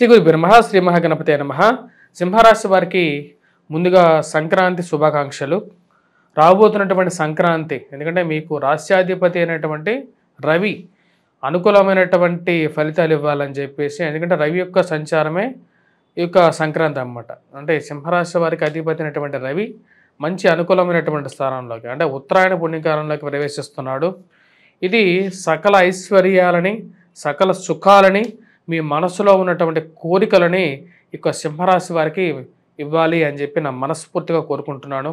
శ్రీ గురు బ్రహ్మ శ్రీ మహాగణపతి నమః. సింహరాశి వారికి ముందుగా సంక్రాంతి శుభాకాంక్షలు. రాబోతున్నటువంటి సంక్రాంతి, ఎందుకంటే మీకు రాష్ట్రాధిపతి అయినటువంటి రవి అనుకూలమైనటువంటి ఫలితాలు ఇవ్వాలని చెప్పేసి, ఎందుకంటే రవి యొక్క సంచారమే ఈ యొక్క సంక్రాంతి అన్నమాట. అంటే సింహరాశి వారికి అధిపతి అయినటువంటి రవి మంచి అనుకూలమైనటువంటి స్థానంలోకి, అంటే ఉత్తరాయణ పుణ్యకాలంలోకి ప్రవేశిస్తున్నాడు. ఇది సకల ఐశ్వర్యాలని, సకల సుఖాలని, మీ మనసులో ఉన్నటువంటి కోరికలని ఇక సింహరాశి వారికి ఇవ్వాలి అని చెప్పి నా మనస్ఫూర్తిగా కోరుకుంటున్నాను.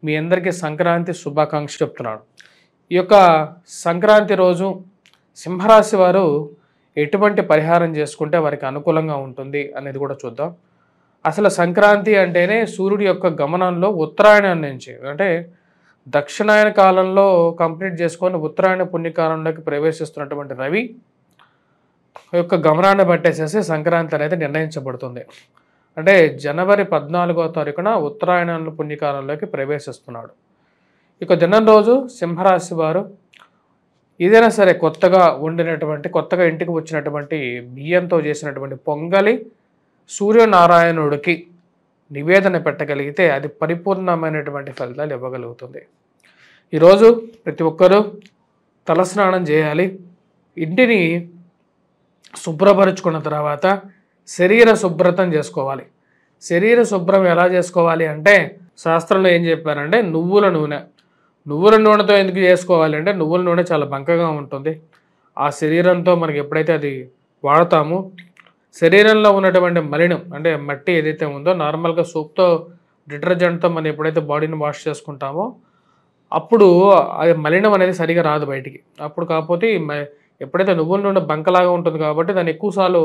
మీ అందరికీ సంక్రాంతి శుభాకాంక్షలు చెప్తున్నాను. ఈ యొక్క సంక్రాంతి రోజు సింహరాశి వారు ఎటువంటి పరిహారం చేసుకుంటే వారికి అనుకూలంగా ఉంటుంది అనేది కూడా చూద్దాం. అసలు సంక్రాంతి అంటేనే సూర్యుడి యొక్క గమనంలో ఉత్తరాయణం నుంచి, అంటే దక్షిణాయన కాలంలో కంప్లీట్ చేసుకొని ఉత్తరాయణ పుణ్యకాలంలోకి ప్రవేశిస్తున్నటువంటి రవి యొక్క గమనాన్ని బట్టేసేసి సంక్రాంతి అనేది నిర్ణయించబడుతుంది. అంటే జనవరి 14వ తారీఖున ఉత్తరాయణ పుణ్యకాలంలోకి ప్రవేశిస్తున్నాడు. ఇక దినం రోజు సింహరాశి వారు ఏదైనా సరే కొత్తగా ఇంటికి వచ్చినటువంటి బియ్యంతో చేసినటువంటి పొంగలి సూర్యనారాయణుడికి నివేదన పెట్టగలిగితే అది పరిపూర్ణమైనటువంటి ఫలితాలు ఇవ్వగలుగుతుంది. ఈరోజు ప్రతి ఒక్కరూ తలస్నానం చేయాలి. ఇంటిని శుభ్రపరుచుకున్న తర్వాత శరీర శుభ్రతం చేసుకోవాలి. శరీర శుభ్రం ఎలా చేసుకోవాలి అంటే, శాస్త్రంలో ఏం చెప్పారంటే నువ్వుల నూనెతో ఎందుకు చేసుకోవాలి అంటే, నువ్వుల నూనె చాలా బంకగా ఉంటుంది. ఆ శరీరంతో మనకి ఎప్పుడైతే అది వాడతామో శరీరంలో ఉన్నటువంటి మలినం, అంటే మట్టి ఏదైతే ఉందో, నార్మల్గా సోప్తో డిటర్జెంట్తో మనం ఎప్పుడైతే బాడీని వాష్ చేసుకుంటామో అప్పుడు అది మలినం అనేది సరిగా రాదు బయటికి. అప్పుడు కాకపోతే ఎప్పుడైతే నువ్వుల నూనె బంకలాగా ఉంటుంది కాబట్టి దాన్ని ఎక్కువసార్లు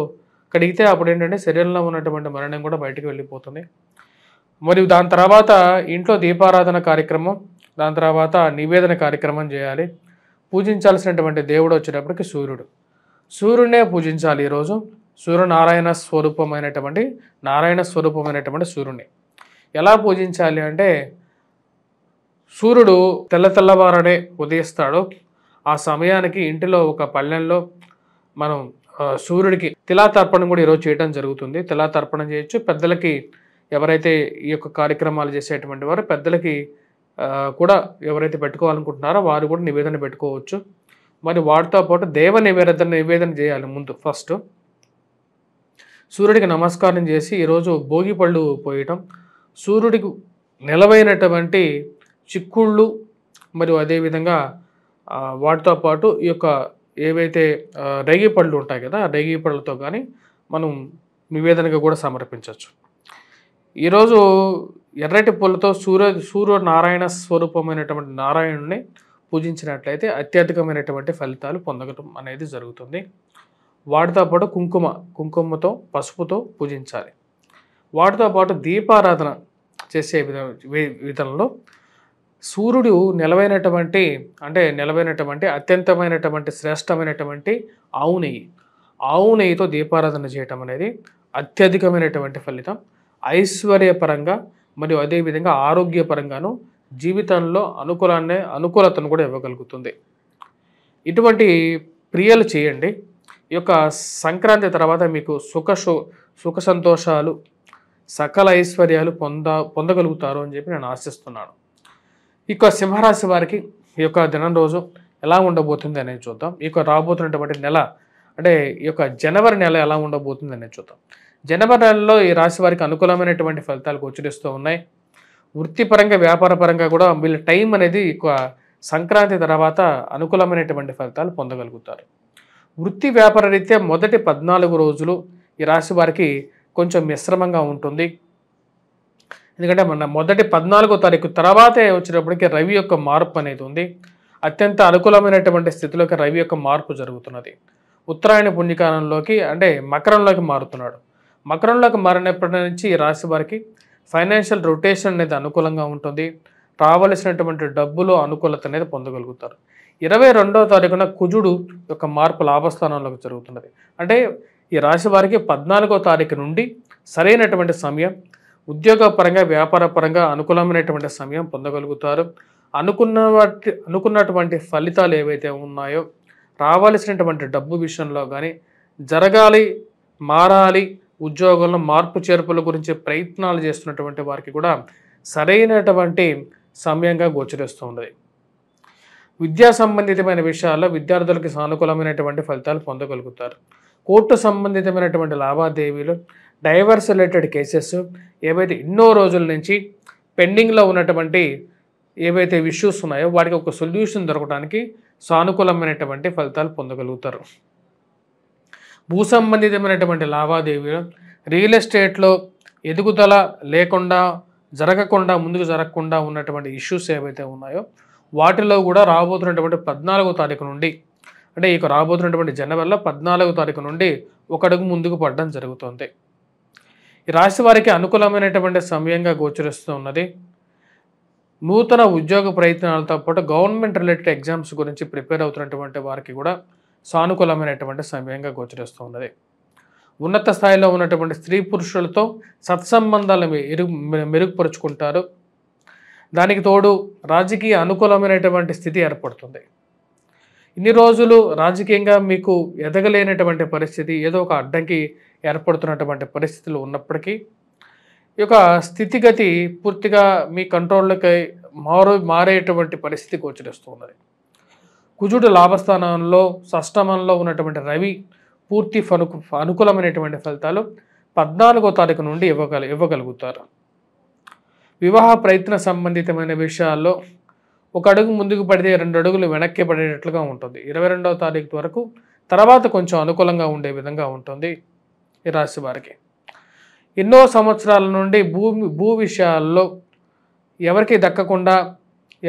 కడిగితే అప్పుడు ఏంటంటే శరీరంలో ఉన్నటువంటి మలినం కూడా బయటికి వెళ్ళిపోతుంది. మరియు దాని తర్వాత ఇంట్లో దీపారాధన కార్యక్రమం, దాని తర్వాత నివేదన కార్యక్రమం చేయాలి. పూజించాల్సినటువంటి దేవుడు వచ్చేటప్పటికి సూర్యుడినే పూజించాలి. ఈరోజు నారాయణ స్వరూపమైనటువంటి సూర్యుడిని ఎలా పూజించాలి అంటే, సూర్యుడు తెల్లవారనే ఉదయిస్తాడు. ఆ సమయానికి ఇంటిలో ఒక పళ్ళెంలో మనం సూర్యుడికి తిలాతర్పణం కూడా ఈరోజు చేయడం జరుగుతుంది. తిలాతర్పణం చేయొచ్చు. పెద్దలకి ఎవరైతే ఈ యొక్క కార్యక్రమాలు చేసేటువంటి వారు పెద్దలకి కూడా ఎవరైతే పెట్టుకోవాలనుకుంటున్నారో వారు కూడా నివేదన పెట్టుకోవచ్చు. మరి వాటితో పాటు నివేదన చేయాలి. ముందు ఫస్ట్ సూర్యుడికి నమస్కారం చేసి ఈరోజు భోగి పళ్ళు పోయటం, సూర్యుడికి నిలవైనటువంటి చిక్కుళ్ళు మరియు అదేవిధంగా వాటితో పాటు ఈ యొక్క ఏవైతే రేగి పళ్ళు ఉంటాయి కదా, రేగి పళ్ళతో కానీ మనం నివేదనగా కూడా సమర్పించవచ్చు. ఈరోజు ఎర్రటి పూలతో సూర్యనారాయణ స్వరూపమైనటువంటి నారాయణుడిని పూజించినట్లయితే అత్యధికమైనటువంటి ఫలితాలు పొందడం అనేది జరుగుతుంది. వాటితో పాటు కుంకుమతో పసుపుతో పూజించాలి. వాటితో పాటు దీపారాధన చేసే విధంలో సూర్యుడు నిలవైనటువంటి అత్యంతమైనటువంటి శ్రేష్టమైనటువంటి ఆవు నెయ్యితో దీపారాధన చేయటం అనేది అత్యధికమైనటువంటి ఫలితం ఐశ్వర్యపరంగా మరియు అదేవిధంగా ఆరోగ్యపరంగాను జీవితంలో అనుకూలతను కూడా ఇవ్వగలుగుతుంది. ఇటువంటి క్రియలు చేయండి. ఈ యొక్క సంక్రాంతి తర్వాత మీకు సుఖ సంతోషాలు, సకల ఐశ్వర్యాలు పొందగలుగుతారు అని చెప్పి నేను ఆశిస్తున్నాను. ఇక సింహరాశి వారికి ఈ యొక్క దినం రోజు ఎలా ఉండబోతుంది అనేది చూద్దాం. ఈ యొక్క రాబోతున్నటువంటి నెల, అంటే ఈ యొక్క జనవరి నెల ఎలా ఉండబోతుంది అనేది చూద్దాం. జనవరి నెలలో ఈ రాశి వారికి అనుకూలమైనటువంటి ఫలితాలు గోచరిస్తూ ఉన్నాయి. వృత్తిపరంగా, వ్యాపార పరంగా కూడా వీళ్ళ టైం అనేది సంక్రాంతి తర్వాత అనుకూలమైనటువంటి ఫలితాలు పొందగలుగుతారు. వృత్తి వ్యాపార రీత్యా మొదటి 14 రోజులు ఈ రాశి వారికి కొంచెం మిశ్రమంగా ఉంటుంది. ఎందుకంటే మన మొదటి 14వ తారీఖు తర్వాతే వచ్చేటప్పటికి రవి యొక్క మార్పు అనేది ఉంది. అత్యంత అనుకూలమైనటువంటి స్థితిలోకి రవి యొక్క మార్పు జరుగుతున్నది. ఉత్తరాయణ పుణ్యకాలంలోకి, అంటే మకరంలోకి మారుతున్నాడు. మకరంలోకి మారినప్పటి నుంచి ఈ రాశి వారికి ఫైనాన్షియల్ రొటేషన్ అనేది అనుకూలంగా ఉంటుంది. రావలసినటువంటి డబ్బులు అనుకూలత అనేది పొందగలుగుతారు. 22వ తారీఖున కుజుడు యొక్క మార్పు లాభస్థానంలోకి జరుగుతున్నది. అంటే ఈ రాశి వారికి 14వ తారీఖు నుండి సరైనటువంటి సమయం, ఉద్యోగపరంగా, వ్యాపార పరంగా అనుకూలమైనటువంటి సమయం పొందగలుగుతారు. అనుకున్నటువంటి ఫలితాలు ఏవైతే ఉన్నాయో, రావాల్సినటువంటి డబ్బు విషయంలో కానీ, జరగాలి, మారాలి, ఉద్యోగంలో మార్పు చేర్పుల గురించి ప్రయత్నాలు చేస్తున్నటువంటి వారికి కూడా సరైనటువంటి సమయంగా గోచరిస్తూ ఉన్నది. విద్యా సంబంధితమైన విషయాల్లో విద్యార్థులకి సానుకూలమైనటువంటి ఫలితాలు పొందగలుగుతారు. కోర్టు సంబంధితమైనటువంటి లావాదేవీలు, డైవర్స్ రిలేటెడ్ కేసెస్ ఏవైతే ఎన్నో రోజుల నుంచి పెండింగ్లో ఉన్నటువంటి ఏవైతే ఇష్యూస్ ఉన్నాయో వాటికి ఒక సొల్యూషన్ దొరకడానికి సానుకూలమైనటువంటి ఫలితాలు పొందగలుగుతారు. భూ సంబంధితమైనటువంటి లావాదేవీలు, రియల్ ఎస్టేట్లో ఎదుగుదల లేకుండా జరగకుండా ముందుకు జరగకుండా ఉన్నటువంటి ఇష్యూస్ ఏవైతే ఉన్నాయో వాటిలో కూడా రాబోతున్నటువంటి 14వ తారీఖు నుండి, అంటే ఇక రాబోతున్నటువంటి జనవరిలో 14వ తారీఖు నుండి ఒక అడుగు ముందుకు పడడం జరుగుతుంది. ఈ రాశి వారికి అనుకూలమైనటువంటి సమయంగా గోచరిస్తూ ఉన్నది. నూతన ఉద్యోగ ప్రయత్నాలతో పాటు గవర్నమెంట్ రిలేటెడ్ ఎగ్జామ్స్ గురించి ప్రిపేర్ అవుతున్నటువంటి వారికి కూడా సానుకూలమైనటువంటి సమయంగా గోచరిస్తూ ఉన్నది. ఉన్నత స్థాయిలో ఉన్నటువంటి స్త్రీ పురుషులతో సత్సంబంధాలు మెరుగుపరుచుకుంటారు. దానికి తోడు రాజకీయ అనుకూలమైనటువంటి స్థితి ఏర్పడుతుంది. ఇన్ని రోజులు రాజకీయంగా మీకు ఎదగలేనటువంటి పరిస్థితి, ఏదో ఒక అడ్డంకి ఏర్పడుతున్నటువంటి పరిస్థితులు ఉన్నప్పటికీ ఈ యొక్క స్థితిగతి పూర్తిగా మీ కంట్రోల్లోకి మారేటువంటి పరిస్థితి గోచరిస్తూ ఉన్నది. కుజుడు లాభస్థానంలో షష్టమంలో ఉన్నటువంటి రవి పూర్తి అనుకూలమైనటువంటి ఫలితాలు 14వ తారీఖు నుండి ఇవ్వగలుగుతారు. వివాహ ప్రయత్న సంబంధితమైన విషయాల్లో ఒక అడుగు ముందుకు పడితే 2 అడుగులు వెనక్కి పడేటట్లుగా ఉంటుంది. 22వ తారీఖు వరకు తర్వాత కొంచెం అనుకూలంగా ఉండే విధంగా ఉంటుంది ఈ రాశి వారికి. ఎన్నో సంవత్సరాల నుండి భూ విషయాల్లో ఎవరికి దక్కకుండా,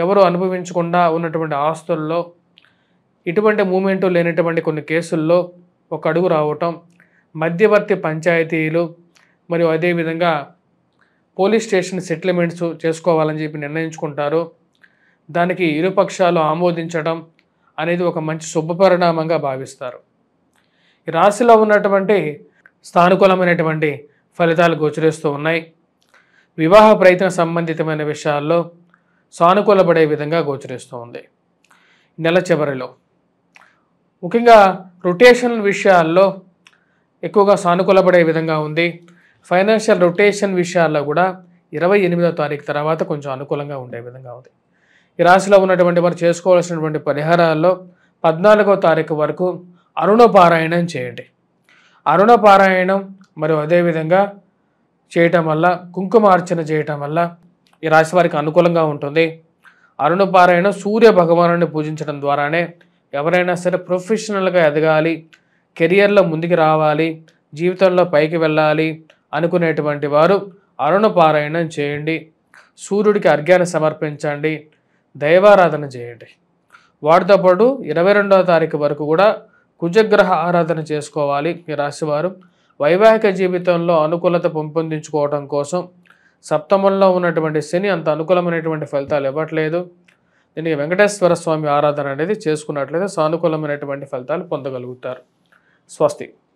ఎవరు అనుభవించకుండా ఉన్నటువంటి ఆస్తుల్లో ఇటువంటి మూమెంటు లేనటువంటి కొన్ని కేసుల్లో ఒక అడుగు రావటం, మధ్యవర్తి పంచాయతీలు మరియు అదేవిధంగా పోలీస్ స్టేషన్ సెటిల్మెంట్స్ చేసుకోవాలని చెప్పి నిర్ణయించుకుంటారు. దానికి ఇరుపక్షాలు ఆమోదించడం అనేది ఒక మంచి శుభపరిణామంగా భావిస్తారు. ఈ రాశిలో ఉన్నటువంటి సానుకూలమైనటువంటి ఫలితాలు గోచరిస్తూ ఉన్నాయి. వివాహ ప్రయత్న సంబంధితమైన విషయాల్లో సానుకూలపడే విధంగా గోచరిస్తూ ఉంది. నెల చివరిలో ముఖ్యంగా రొటేషన్ విషయాల్లో ఎక్కువగా సానుకూలపడే విధంగా ఉంది. ఫైనాన్షియల్ రొటేషన్ విషయాల్లో కూడా 28వ తారీఖు తర్వాత కొంచెం అనుకూలంగా ఉండే విధంగా ఉంది. ఈ రాశిలో ఉన్నటువంటి వారు చేసుకోవాల్సినటువంటి పరిహారాల్లో 14వ తారీఖు వరకు అరుణ పారాయణం చేయండి. అరుణ పారాయణం మరియు అదేవిధంగా చేయటం వల్ల, కుంకుమార్చన చేయటం వల్ల ఈ రాశి వారికి అనుకూలంగా ఉంటుంది. అరుణ పారాయణం సూర్య భగవానుని పూజించడం ద్వారానే ఎవరైనా సరే ప్రొఫెషనల్గా ఎదగాలి, కెరియర్లో ముందుకు రావాలి, జీవితంలో పైకి వెళ్ళాలి అనుకునేటువంటి వారు అరుణ పారాయణం చేయండి. సూర్యుడికి అర్ఘ్యాన్ని సమర్పించండి, దైవారాధన చేయండి. వాటితో పాటు 22వ తారీఖు వరకు కూడా కుజగ్రహ ఆరాధన చేసుకోవాలి. ఈ రాశివారు వైవాహిక జీవితంలో అనుకూలత పెంపొందించుకోవడం కోసం సప్తమంలో ఉన్నటువంటి శని అంత అనుకూలమైనటువంటి ఫలితాలు ఇవ్వట్లేదు. దీనికి వెంకటేశ్వర స్వామి ఆరాధన అనేది చేసుకున్నట్లయితే సానుకూలమైనటువంటి ఫలితాలు పొందగలుగుతారు. స్వస్తి.